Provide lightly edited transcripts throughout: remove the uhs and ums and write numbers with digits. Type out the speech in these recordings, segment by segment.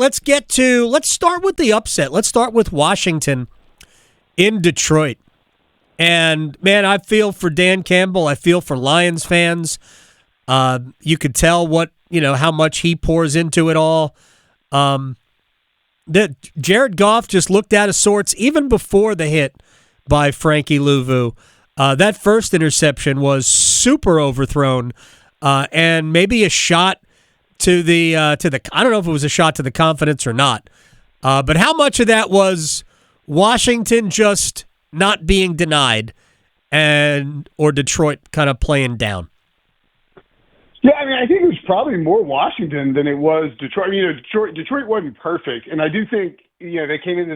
let's start with the upset. Let's start with Washington in Detroit. And, man, I feel for Dan Campbell. I feel for Lions fans. You could tell how much he pours into it all. That Jared Goff just looked out of sorts even before the hit by Frankie Louvu. That first interception was super overthrown, and maybe a shot to the I don't know if it was a shot to the confidence or not. But how much of that was Washington just not being denied or Detroit kind of playing down? Yeah, I mean, I think it was probably more Washington than it was Detroit. Detroit wasn't perfect, and I do think they came into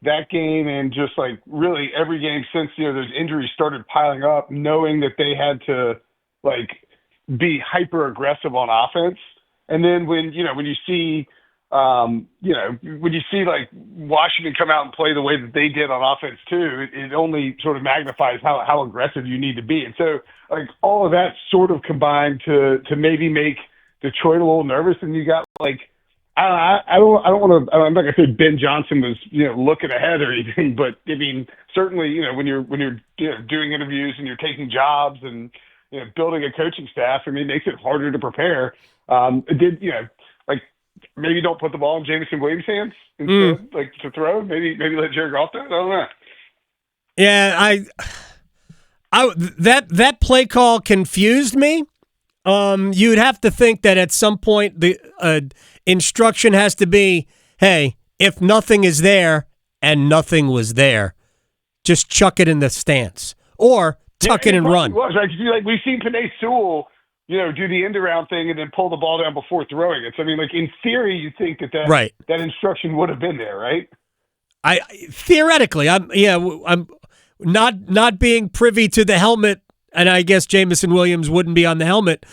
that game and just really every game since those injuries started piling up, knowing that they had to be hyper aggressive on offense. And then when you see Washington come out and play the way that they did on offense too, it only sort of magnifies how aggressive you need to be. And so all of that sort of combined to maybe make Detroit a little nervous. And you got I don't want to. I'm not gonna say Ben Johnson was looking ahead or anything, but I mean certainly when you're doing interviews and you're taking jobs and building a coaching staff, I mean it makes it harder to prepare. It did maybe don't put the ball in Jameson Williams' hands instead, to throw. Maybe let Jared Goff do it. I don't know. Yeah, that play call confused me. You'd have to think that at some point the instruction has to be, hey, if nothing is there and nothing was there, just chuck it in the stance or tuck it and run. Was, right? We've seen Penei Sewell, do the end around thing and then pull the ball down before throwing it. So, I mean, in theory, you think that instruction would have been there, right? Theoretically, I'm not being privy to the helmet, and I guess Jameson Williams wouldn't be on the helmet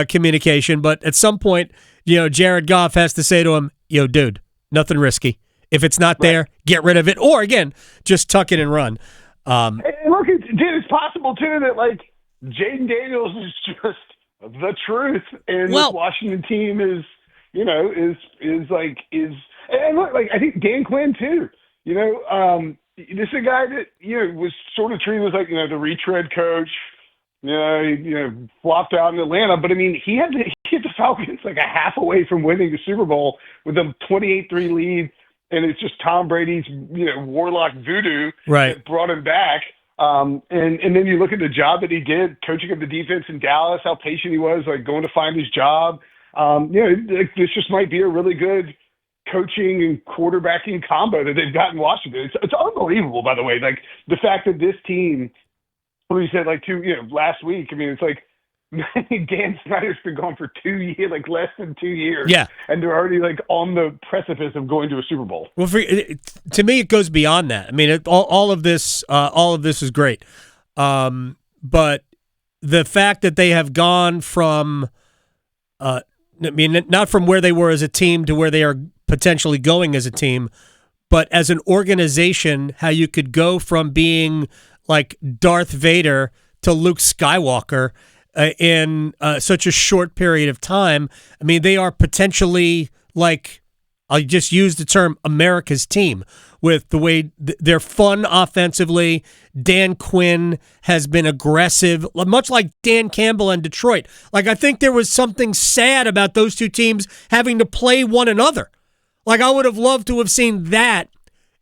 communication, but at some point, Jared Goff has to say to him, dude, nothing risky. If it's not there, get rid of it. Or, again, just tuck it and run. And look, it's possible, too, that, Jaden Daniels is just the truth, and this Washington team is and look, I think Dan Quinn too. This is a guy that was sort of treated as the retread coach. He flopped out in Atlanta, but I mean he had the Falcons a half away from winning the Super Bowl with a 28-3 lead, and it's just Tom Brady's warlock voodoo that brought him back. And then you look at the job that he did, coaching of the defense in Dallas, how patient he was, going to find his job. This just might be a really good coaching and quarterbacking combo that they've got in Washington. It's unbelievable, by the way. The fact that this team, we said last week. I mean, it's Dan Snyder's been gone for 2 years, less than 2 years. Yeah. And they're already on the precipice of going to a Super Bowl. Well, to me, it goes beyond that. I mean, all of this is great. But the fact that they have gone from, not from where they were as a team to where they are potentially going as a team, but as an organization, how you could go from being like Darth Vader to Luke Skywalker in such a short period of time. I mean, they are potentially I'll just use the term America's team with the way they're fun offensively. Dan Quinn has been aggressive, much like Dan Campbell and Detroit. I think there was something sad about those two teams having to play one another. I would have loved to have seen that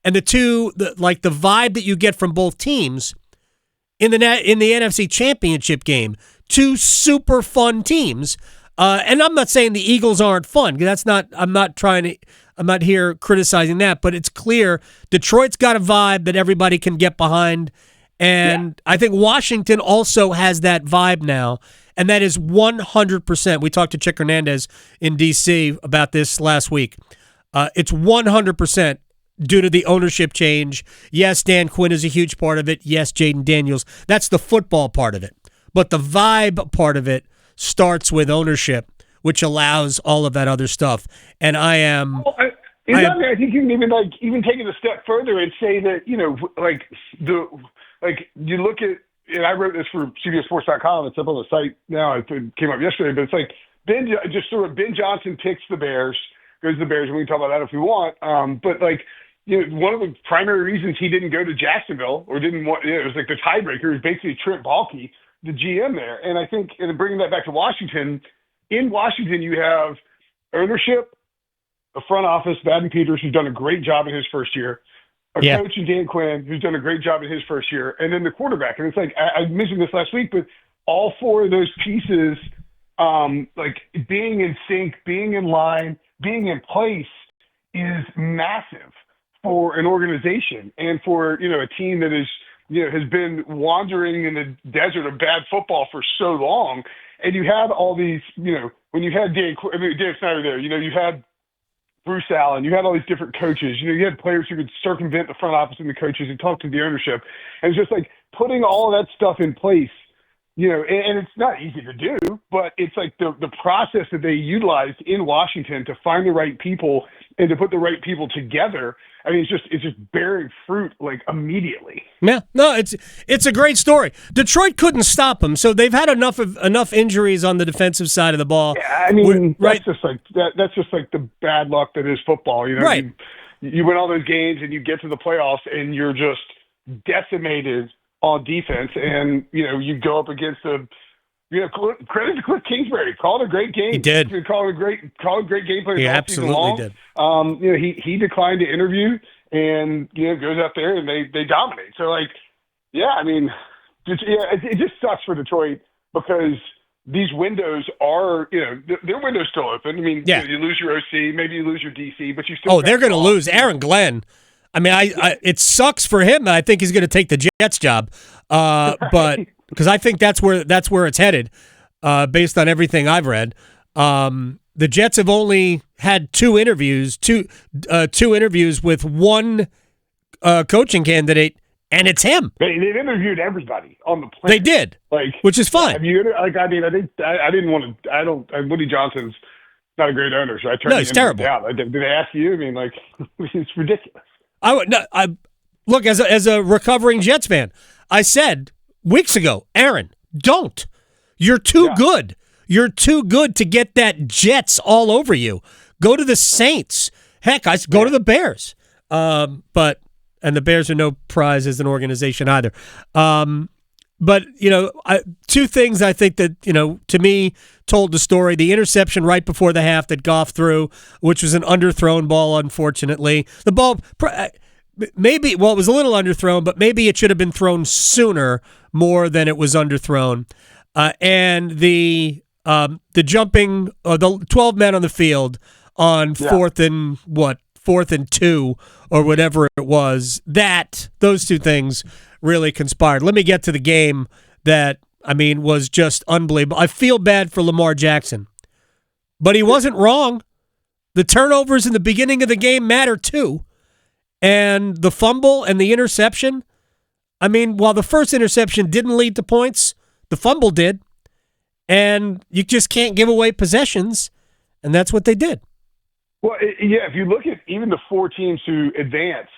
and the vibe that you get from both teams in the NFC Championship game. Two super fun teams. And I'm not saying the Eagles aren't fun. I'm not here criticizing that, but it's clear Detroit's got a vibe that everybody can get behind. And I think Washington also has that vibe now. And that is 100%. We talked to Chick Hernandez in D.C. about this last week. It's 100% due to the ownership change. Yes, Dan Quinn is a huge part of it. Yes, Jaden Daniels. That's the football part of it. But the vibe part of it starts with ownership, which allows all of that other stuff. And I think you can even take it a step further and say that, you look at, and I wrote this for CBSSports.com. It's up on the site now. It came up yesterday, but it's Ben Johnson picks the Bears. goes to the Bears, and we can talk about that if we want. But like, one of the primary reasons he didn't go to Jacksonville or didn't want, it was like the tiebreaker is basically Trent Baalke, the GM there. And I think, and bringing that back to Washington, in Washington you have ownership, a front office, Madden Peters, who's done a great job in his first year, a coach in Dan Quinn, who's done a great job in his first year, and then the quarterback. And it's like, I mentioned this last week, but all four of those pieces, like being in sync, being in line, being in place is massive for an organization and for, a team that is, has been wandering in the desert of bad football for so long. And you had all these, when you had Dan Snyder there, you had Bruce Allen, you had all these different coaches, you had players who could circumvent the front office and the coaches and talk to the ownership. And it's just like putting all of that stuff in place, and it's not easy to do, but it's like the process that they utilized in Washington to find the right people and to put the right people together. I mean, it's just bearing fruit like immediately. Yeah, no, it's a great story. Detroit couldn't stop them, so they've had enough injuries on the defensive side of the ball. Yeah, I mean, that's just like the bad luck that is football. Right. You win all those games and you get to the playoffs and you're just decimated on defense, and you go up against credit to Cliff Kingsbury. Called a great game. He did. Called a great game plan. He absolutely did. He declined to interview, and goes out there and they dominate. So like, yeah, I mean, it just sucks for Detroit because these windows are, their window's still open. I mean, you lose your OC, maybe you lose your DC, but you still. Oh, they're going to lose Aaron Glenn. I mean, it sucks for him. I think he's going to take the Jets job, but because I think that's where it's headed, based on everything I've read. The Jets have only had two interviews with one coaching candidate, and it's him. They've interviewed everybody on the planet. They did, which is fine. Have you? I didn't want to. Woody Johnson's not a great owner, so I turned. No, he's terrible. Down. Did they ask you? I mean, it's ridiculous. Look, as a recovering Jets fan, I said weeks ago, Aaron, don't. You're too good. You're too good to get that Jets all over you. Go to the Saints. Heck, go to the Bears. And the Bears are no prize as an organization either. But, two things I think that, to me told the story. The interception right before the half that Goff threw, which was an underthrown ball, unfortunately. The ball, maybe, it was a little underthrown, but maybe it should have been thrown sooner more than it was underthrown. And the jumping, the 12 men on the field on fourth and 2 or whatever it was, those two things really conspired. Let me get to the game that, was just unbelievable. I feel bad for Lamar Jackson, but he wasn't wrong. The turnovers in the beginning of the game matter too. And the fumble and the interception, while the first interception didn't lead to points, the fumble did. And you just can't give away possessions, and that's what they did. Well, if you look at even the four teams who advanced,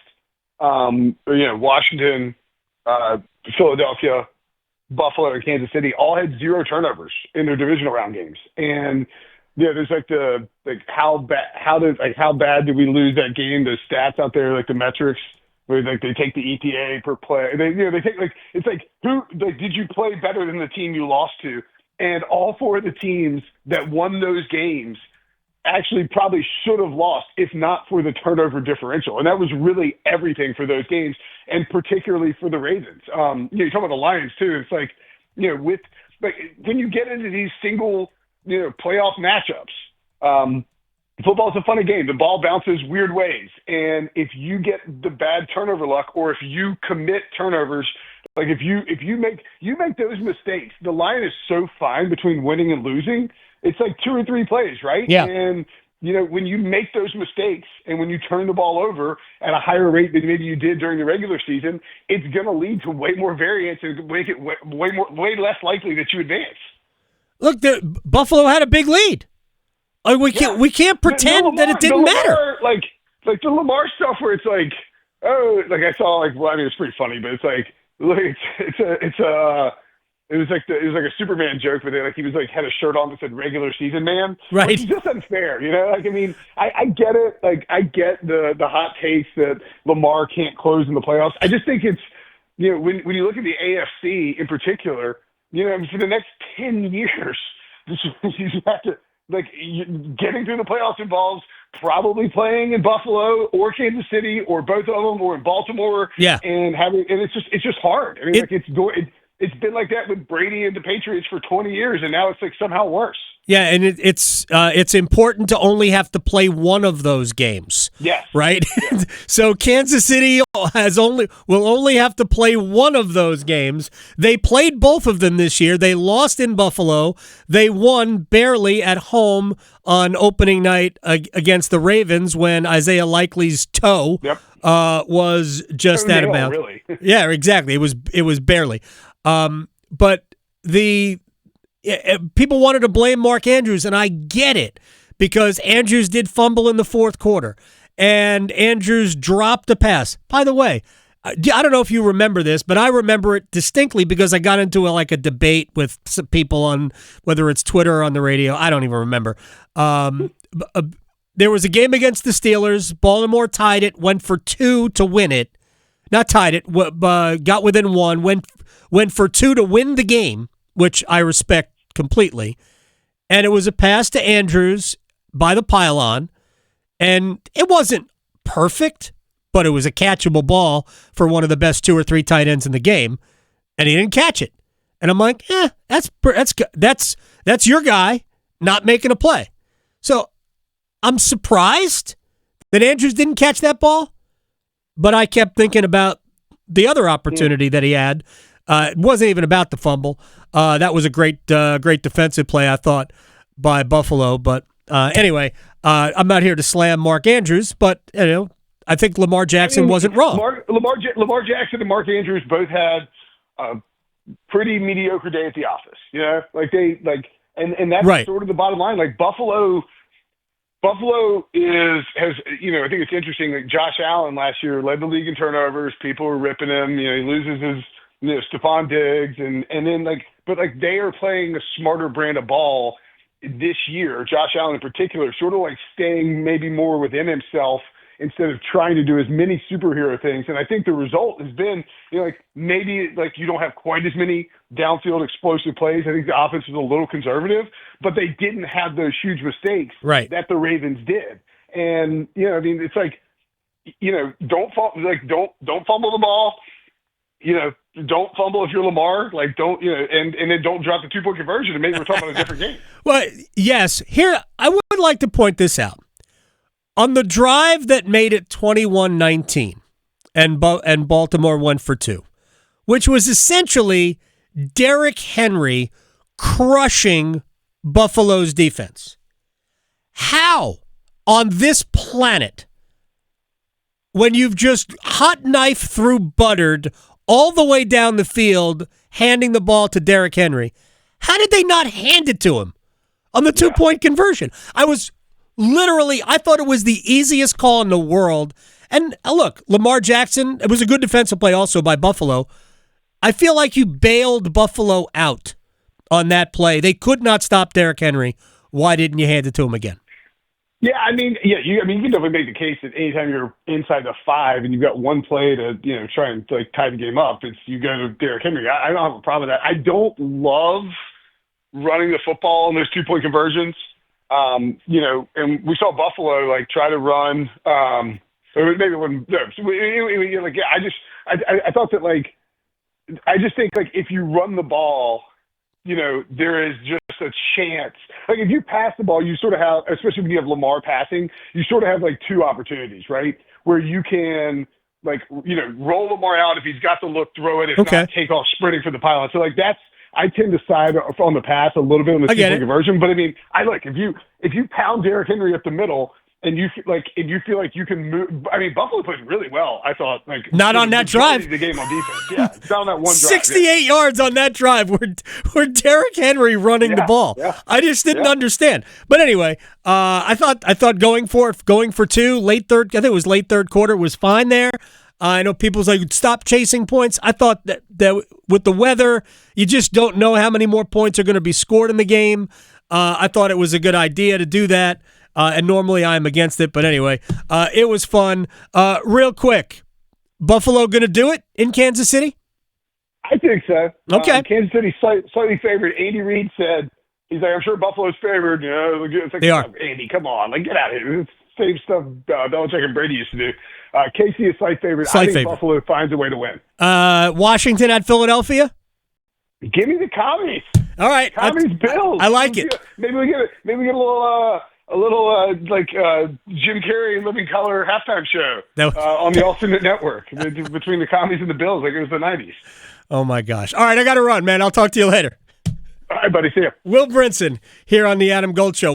Washington, Philadelphia, Buffalo, and Kansas City all had 0 turnovers in their divisional round games. And there's how bad did we lose that game? The stats out there, like the metrics, where they take the EPA per play. They take did you play better than the team you lost to? And all four of the teams that won those games actually probably should have lost if not for the turnover differential. And that was really everything for those games, and particularly for the Ravens. You talk about the Lions too. It's when you get into these single, playoff matchups, football's a funny game. The ball bounces weird ways. And if you get the bad turnover luck, or if you commit turnovers, if you make those mistakes, the line is so fine between winning and losing. It's like 2 or 3 plays, right? Yeah. And, when you make those mistakes and when you turn the ball over at a higher rate than maybe you did during the regular season, it's going to lead to way more variance and make it way less likely that you advance. Look, Buffalo had a big lead. We can't pretend that it didn't matter. Like the Lamar stuff where it's like, I saw it's pretty funny, but it's like, look, it's It was like a Superman joke, but he was had a shirt on that said "regular season man," right? Which is just unfair, I get it. I get the hot takes that Lamar can't close in the playoffs. I just think it's when you look at the AFC in particular, for the next 10 years, you have to getting through the playoffs involves probably playing in Buffalo or Kansas City or both of them or in Baltimore. Yeah, and it's just hard. It's been like that with Brady and the Patriots for 20 years, and now it's somehow worse. Yeah, and it's important to only have to play one of those games. Yes. Right? Yeah. So Kansas City will only have to play one of those games. They played both of them this year. They lost in Buffalo. They won barely at home on opening night against the Ravens when Isaiah Likely's toe was just out of bounds. Really. Yeah, exactly. It was barely. But people wanted to blame Mark Andrews, and I get it because Andrews did fumble in the fourth quarter, and Andrews dropped a pass. By the way, I don't know if you remember this, but I remember it distinctly because I got into a debate with some people on whether it's Twitter or on the radio. I don't even remember. There was a game against the Steelers. Baltimore tied it, went for 2 to win it. Not tied it, got within 1, went for 2 to win the game, which I respect completely. And it was a pass to Andrews by the pylon, and it wasn't perfect, but it was a catchable ball for one of the best 2 or 3 tight ends in the game, and he didn't catch it. And I'm like, that's your guy not making a play. So I'm surprised that Andrews didn't catch that ball. But I kept thinking about the other opportunity that he had. It wasn't even about the fumble. That was a great defensive play, I thought, by Buffalo. But anyway, I'm not here to slam Mark Andrews, but I think Lamar Jackson wasn't wrong. Lamar Jackson and Mark Andrews both had a pretty mediocre day at the office. And that's right. Sort of the bottom line. Buffalo has I think it's interesting. Josh Allen last year led the league in turnovers. People were ripping him. He loses his Stephon Diggs, and then but they are playing a smarter brand of ball this year. Josh Allen in particular, sort of staying maybe more within himself instead of trying to do as many superhero things. And I think the result has been, maybe you don't have quite as many downfield explosive plays. I think the offense was a little conservative, but they didn't have those huge mistakes that the Ravens did. And, it's don't fumble the ball. Don't fumble if you're Lamar. Don't, and then don't drop the 2-point conversion. And maybe we're talking about a different game. Well, yes. Here, I would like to point this out. On the drive that made it 21-19 and Baltimore went for 2, which was essentially Derrick Henry crushing Buffalo's defense. How on this planet, when you've just hot knife through buttered all the way down the field, handing the ball to Derrick Henry, how did they not hand it to him on the 2-point conversion? I thought it was the easiest call in the world. And look, Lamar Jackson, it was a good defensive play also by Buffalo. I feel like you bailed Buffalo out on that play. They could not stop Derrick Henry. Why didn't you hand it to him again? Yeah, you can definitely make the case that anytime you're inside the 5 and you've got one play to try and tie the game up, you go to Derrick Henry. I don't have a problem with that. I don't love running the football in those 2-point conversions. And we saw Buffalo try to run. Or maybe it wasn't. No, I thought that I just think if you run the ball, there is just a chance. If you pass the ball, you sort of have, especially when you have Lamar passing, you sort of have 2 opportunities, right? Where you can roll Lamar out if he's got the look, throw it. If not, take off sprinting for the pylon. So that's. I tend to side on the pass a little bit on the 2-point conversion, but if you pound Derrick Henry up the middle and if you feel like you can move, Buffalo played really well. I thought not on that drive. The game on defense, yeah, it's on that one drive. 68 yards on that drive were Derrick Henry running the ball. Yeah. I just didn't understand. But anyway, I thought going for 2 late third. I think it was late third quarter was fine there. I know people's like, stop chasing points. I thought that with the weather, you just don't know how many more points are going to be scored in the game. I thought it was a good idea to do that, and normally I'm against it. But anyway, it was fun. Real quick, Buffalo going to do it in Kansas City? I think so. Okay. Kansas City slightly favored. Andy Reid said, he's like, I'm sure Buffalo's favored. You know, it's like, they are. Andy, come on. Like, get out of here. It's same stuff Belichick and Brady used to do. KC is slight favorite. I think Buffalo finds a way to win. Washington at Philadelphia? Give me the Commies. All right. Commies Bills. I like it. Maybe we get a little Jim Carrey and Living Color halftime show on the alternate network between the Commies and the Bills, like it was the 90s. Oh my gosh. All right, I got to run, man. I'll talk to you later. All right, buddy. See ya. Will Brinson here on the Adam Gold Show.